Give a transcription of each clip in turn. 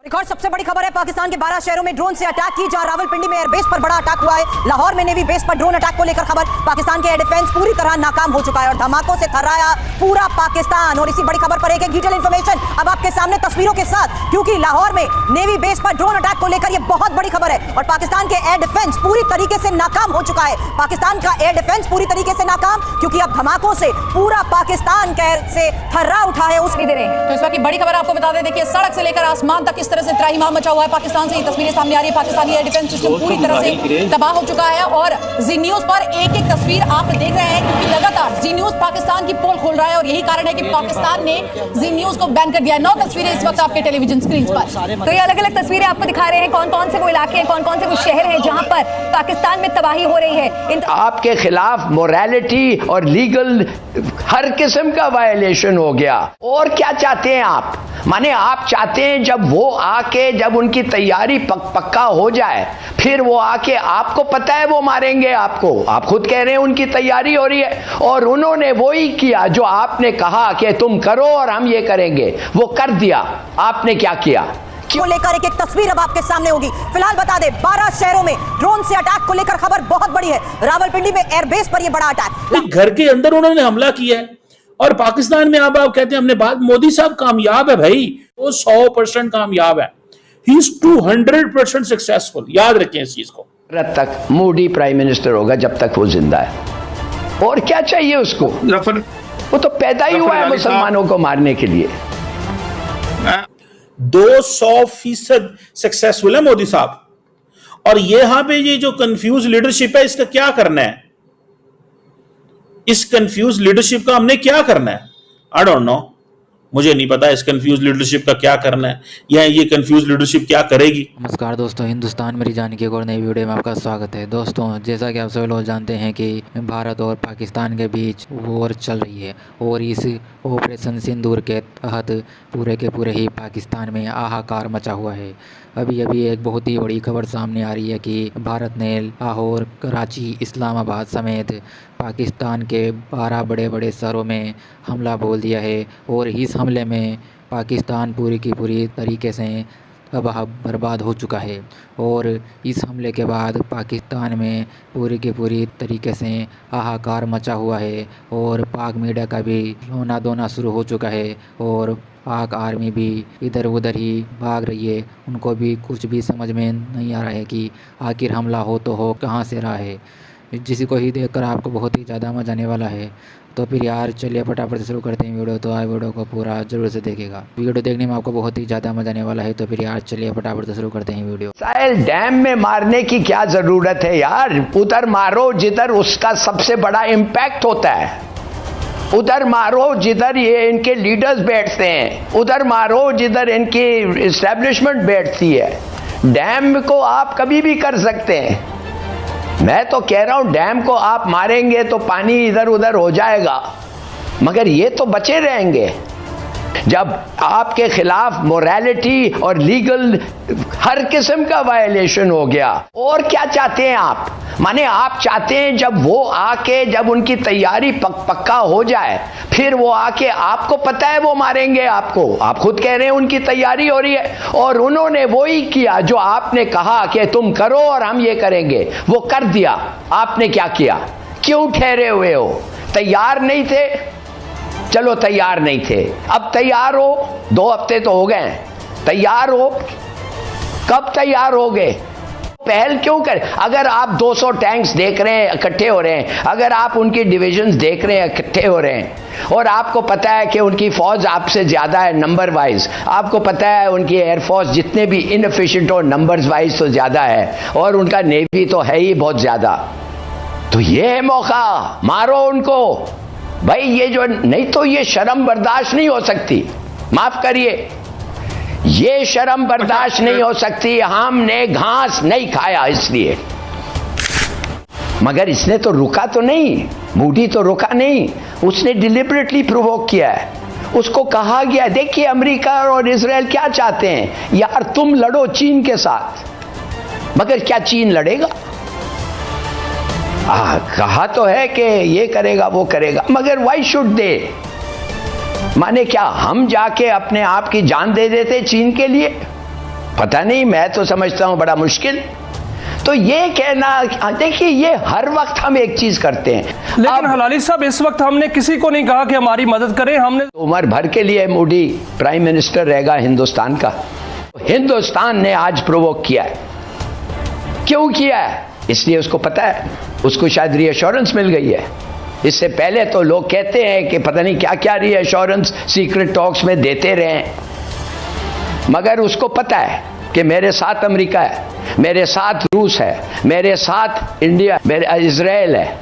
एक और सबसे बड़ी खबर है, पाकिस्तान के 12 शहरों में ड्रोन से अटैक की, जहां रावलपिंडी में एयरबेस पर बड़ा अटैक हुआ है। लाहौर में नेवी बेस पर ड्रोन अटैक को लेकर खबर, पाकिस्तान के एयर डिफेंस पूरी तरह नाकाम हो चुका है और धमाकों से थर्राया पूरा पाकिस्तान। और इसी बड़ी खबर पर एक डिटेल इंफॉर्मेशन अब आपके सामने तस्वीरों के साथ, क्योंकि लाहौर में नेवी बेस पर ड्रोन अटैक को लेकर यह बहुत बड़ी खबर है और पाकिस्तान के एयर डिफेंस पूरी तरीके से नाकाम हो चुका है। पाकिस्तान का एयर डिफेंस पूरी तरीके से नाकाम, क्योंकि अब धमाकों से पूरा पाकिस्तान से थर्रा उठा है। उसकी दे रहे हैं तो इस वक्त की बड़ी खबर आपको बता दें, देखिए सड़क से लेकर आसमान तक किस तरह से त्राहिमाम मचा हुआ है। पाकिस्तान से ये तस्वीरें सामने आ रही है, पाकिस्तानी एयर डिफेंस सिस्टम पूरी तरह से तबाह हो चुका है और जी न्यूज पर एक एक तस्वीर आप देख रहे हैं, क्योंकि लगातार जी न्यूज पाकिस्तान की पोल खोल रहा है और यही कारण है कि पाकिस्तान ने जी न्यूज को बैन कर दिया है। 9 तस्वीरें इस वक्त आपके टेलीविजन स्क्रीन पर। तो ये अलग अलग तस्वीरें आपको दिखा रहे हैं, कौन कौन से वो इलाके हैं, कौन कौन से वो शहर हैं जहां पर पाकिस्तान में तबाही हो रही है। आपके खिलाफ मोरालिटी और लीगल हर किस्म का वायलेशन हो गया। और क्या चाहते हैं आप? माने आप चाहते हैं जब वो आके, जब उनकी तैयारी पक्का हो जाए, फिर वो आके, आपको पता है वो मारेंगे आपको, आप खुद कह रहे हैं उनकी तैयारी हो रही है और उन्होंने वो ही किया जो आपने कहा कि तुम करो और हम ये करेंगे, वो कर दिया। आपने क्या किया? क्यों लेकर एक एक तस्वीर अब आपके सामने होगी। फिलहाल बता दें, 12 शहरों में ड्रोन से अटैक को लेकर खबर बहुत बड़ी है। रावलपिंडी में एयरबेस पर यह बड़ा अटैक, घर के अंदर उन्होंने हमला किया है और पाकिस्तान में अब आप कहते हैं हमने बात, मोदी साहब कामयाब है भाई, वो 100% कामयाब है। ही इज 200% सक्सेसफुल, याद रखें इस चीज को। रत तक मोदी प्राइम मिनिस्टर होगा जब ततक वो जिंदा है। और क्या चाहिए उसको? वो तो पैदा ही हुआ है मुसलमानों को मारने के लिए। 200% सक्सेसफुल है मोदी साहब। और यहां पे ये जो कंफ्यूज लीडरशिप है, इसका क्या करना है? इस कंफ्यूज लीडरशिप का हमने क्या करना है? आई डोंट नो, मुझे नहीं पता इस कंफ्यूज लीडरशिप का क्या करना है या ये कंफ्यूज लीडरशिप क्या करेगी। नमस्कार दोस्तों, हिंदुस्तान मेरी जान की एक और नई वीडियो में आपका स्वागत है। दोस्तों, जैसा कि आप सभी लोग जानते हैं कि भारत और पाकिस्तान के बीच वॉर चल रही है और इस ऑपरेशन सिंदूर के तहत पूरे के पूरे ही पाकिस्तान में हाहाकार मचा हुआ है। अभी एक बहुत ही बड़ी खबर सामने आ रही है कि भारत ने लाहौर, कराची, इस्लामाबाद समेत पाकिस्तान के 12 बड़े बड़े शहरों में हमला बोल दिया है और इस हमले में पाकिस्तान पूरी की पूरी तरीके से तबाह बर्बाद हो चुका है। और इस हमले के बाद पाकिस्तान में पूरी की पूरी तरीके से हाहाकार मचा हुआ है और पाक मीडिया का भी रोना धोना शुरू हो चुका है और पाक आर्मी भी इधर उधर ही भाग रही है। उनको भी कुछ भी समझ में नहीं आ रहा है कि आखिर हमला हो तो हो कहाँ से रहा है, जिसी को ही देखकर आपको बहुत ही ज़्यादा मजा आने वाला है। तो फिर यार चलिए फटाफट से शुरू करते हैं वीडियो। तो आप वीडियो को पूरा जरूर से देखिएगा, वीडियो देखने में आपको बहुत ही ज़्यादा मजा आने वाला है। तो फिर यार चलिए फटाफट से शुरू करते हैं वीडियो। साहिल डैम में मारने की क्या जरूरत है यार? उधर मारो जिधर उसका सबसे बड़ा इम्पैक्ट होता है, उधर मारो जिधर ये इनके लीडर्स बैठते हैं, उधर मारो जिधर इनकी इस्टेब्लिशमेंट बैठती है। डैम को आप कभी भी कर सकते हैं। मैं तो कह रहा हूं डैम को आप मारेंगे तो पानी इधर उधर हो जाएगा, मगर ये तो बचे रहेंगे। जब आपके खिलाफ मोरालिटी और लीगल हर किस्म का वायलेशन हो गया। और क्या चाहते हैं आप? माने आप चाहते हैं जब वो आके, जब उनकी तैयारी पक्का हो जाए, फिर वो आके, आपको पता है वो मारेंगे आपको, आप खुद कह रहे हैं उनकी तैयारी हो रही है और उन्होंने वो ही किया जो आपने कहा कि तुम करो और हम ये करेंगे, वो कर दिया। आपने क्या किया? क्यों ठहरे हुए हो? तैयार नहीं थे? चलो तैयार नहीं थे, अब तैयार हो। 2 हफ्ते तो हो गए, तैयार हो। कब तैयार हो गए? पहल क्यों कर? अगर आप 200 टैंक्स देख रहे हैं इकट्ठे हो रहे हैं, अगर आप उनकी डिविजन्स देख रहे हैं इकट्ठे हो रहे हैं, और आपको पता है कि उनकी फौज आपसे ज्यादा है नंबर वाइज, आपको पता है उनकी एयरफोर्स जितने भी इनएफिशिएंट हो नंबर्स वाइज तो ज्यादा है और उनका नेवी तो है ही बहुत ज्यादा, तो ये है मौका, मारो उनको भाई। ये जो नहीं तो ये शर्म बर्दाश्त नहीं हो सकती, माफ करिए, ये शर्म बर्दाश्त नहीं हो सकती। हमने घास नहीं खाया इसलिए, मगर इसने तो रुका तो नहीं, मोदी तो रुका नहीं, उसने डिलिबरेटली प्रोवोक किया है। उसको कहा गया, देखिए अमेरिका और इजराइल क्या चाहते हैं, यार तुम लड़ो चीन के साथ, मगर क्या चीन लड़ेगा? कहा तो है कि ये करेगा वो करेगा, मगर व्हाई शुड दे? माने क्या हम जाके अपने आप की जान दे देते चीन के लिए? पता नहीं, मैं तो समझता हूं बड़ा मुश्किल। तो ये कहना, देखिए ये हर वक्त हम एक चीज करते हैं। लेकिन हलाली साहब, इस वक्त हमने किसी को नहीं कहा कि हमारी मदद करें। हमने उम्र भर के लिए मोदी प्राइम मिनिस्टर रहेगा हिंदुस्तान का। हिंदुस्तान ने आज प्रोवोक किया है। क्यों किया है? इसलिए उसको पता है, उसको शायद रीअश्योरेंस मिल गई है। इससे पहले तो लोग कहते हैं कि पता नहीं क्या क्या रीअश्योरेंस सीक्रेट टॉक्स में देते रहे, मगर उसको पता है कि मेरे साथ अमेरिका है, मेरे साथ रूस है, मेरे साथ इंडिया, मेरे इजराइल है,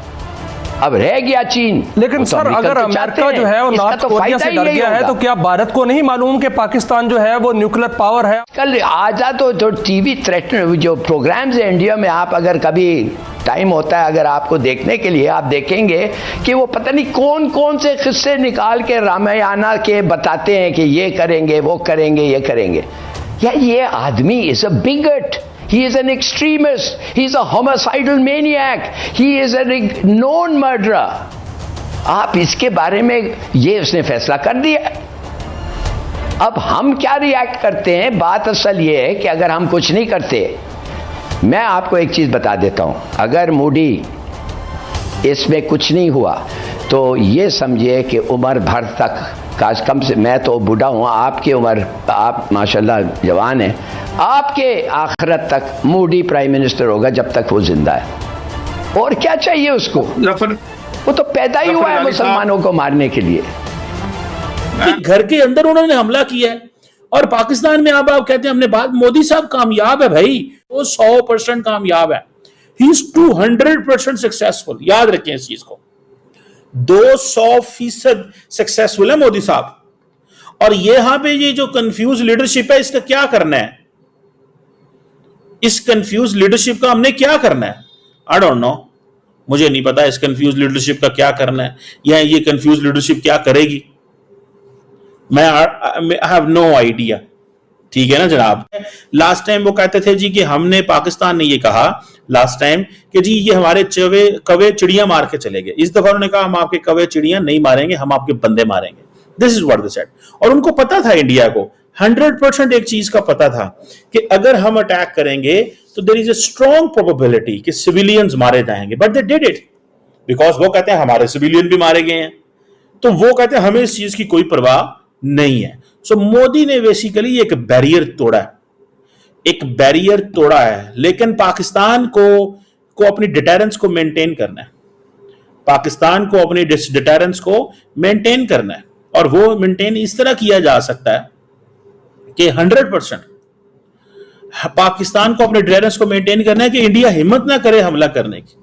अब रह गया चीन। लेकिन सर, अगर अमेरिका जो है वो नॉर्थ कोरिया से डर गया है, तो क्या भारत को नहीं मालूम कि पाकिस्तान जो है वो न्यूक्लियर पावर है? कल आजा तो जो टीवी थ्रेटन जो प्रोग्राम्स है इंडिया में, आप अगर कभी टाइम होता है अगर आपको देखने के लिए, आप देखेंगे कि वो पता नहीं कौन कौन से किस्से निकाल के रामायण के बताते हैं कि ये करेंगे, वो करेंगे, ये करेंगे। या ये आदमी is a wicket, he is an extremist, he is a homicidal maniac, he is a known murderer। आप इसके बारे में ये उसने फैसला कर दिया। अब हम क्या रिएक्ट करते हैं? बात असल ये है कि अगर हम कुछ नहीं करते, मैं आपको एक चीज बता देता हूं, अगर मोदी इसमें कुछ नहीं हुआ तो ये समझिए कि उम्र भर तक, कम से, मैं तो बूढ़ा हूँ, आपकी उम्र, आप माशाल्लाह जवान हैं, आपके आखिरत तक मोदी प्राइम मिनिस्टर होगा जब तक वो जिंदा है। और क्या चाहिए उसको? वो तो पैदा ही हुआ है मुसलमानों को मारने के लिए। घर के अंदर उन्होंने हमला किया है और पाकिस्तान में आप कहते हैं हमने बात, मोदी साहब कामयाब है भाई, वो 100% कामयाब है। ही इज 200% सक्सेसफुल, याद रखें इस चीज को, 200% सक्सेसफुल है मोदी साहब। और यहां पे ये जो कंफ्यूज लीडरशिप है, इसका क्या करना है? इस कंफ्यूज लीडरशिप का हमने क्या करना है? आई डोंट नो, मुझे नहीं पता इस कंफ्यूज लीडरशिप का क्या करना है, या ये कंफ्यूज लीडरशिप क्या करेगी, मैं आई हैव नो आइडिया। ठीक है ना जनाब। लास्ट टाइम वो कहते थे जी कि हमने, पाकिस्तान ने ये कहा लास्ट टाइम कि जी ये हमारे कवे चिड़ियां मार के चले गए। इस दफा उन्होंने कहा हम आपके कवे चिड़ियां नहीं मारेंगे, हम आपके बंदे मारेंगे। This is what they said. और उनको पता था, इंडिया को 100% एक चीज का पता था कि अगर हम अटैक करेंगे तो there is a strong probability कि सिविलियंस मारे जाएंगे, but they did it because वो कहते हैं हमारे सिविलियन भी मारे गए हैं, तो वो कहते हैं हमें इस चीज की कोई परवाह नहीं है। सो मोदी ने बेसिकली एक बैरियर तोड़ा है, एक बैरियर तोड़ा है, लेकिन पाकिस्तान को अपनी डिटेरेंस को मेंटेन करना है, पाकिस्तान को अपनी डिटेरेंस को मेंटेन करना है। और वो मेंटेन इस तरह किया जा सकता है कि 100% पाकिस्तान को अपने डिटेरेंस को मेंटेन करना है कि इंडिया हिम्मत ना करे हमला करने की।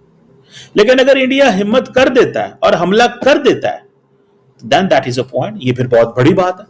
लेकिन अगर इंडिया हिम्मत कर देता है और हमला कर देता है, then that is a point, ये फिर बहुत बड़ी बात है।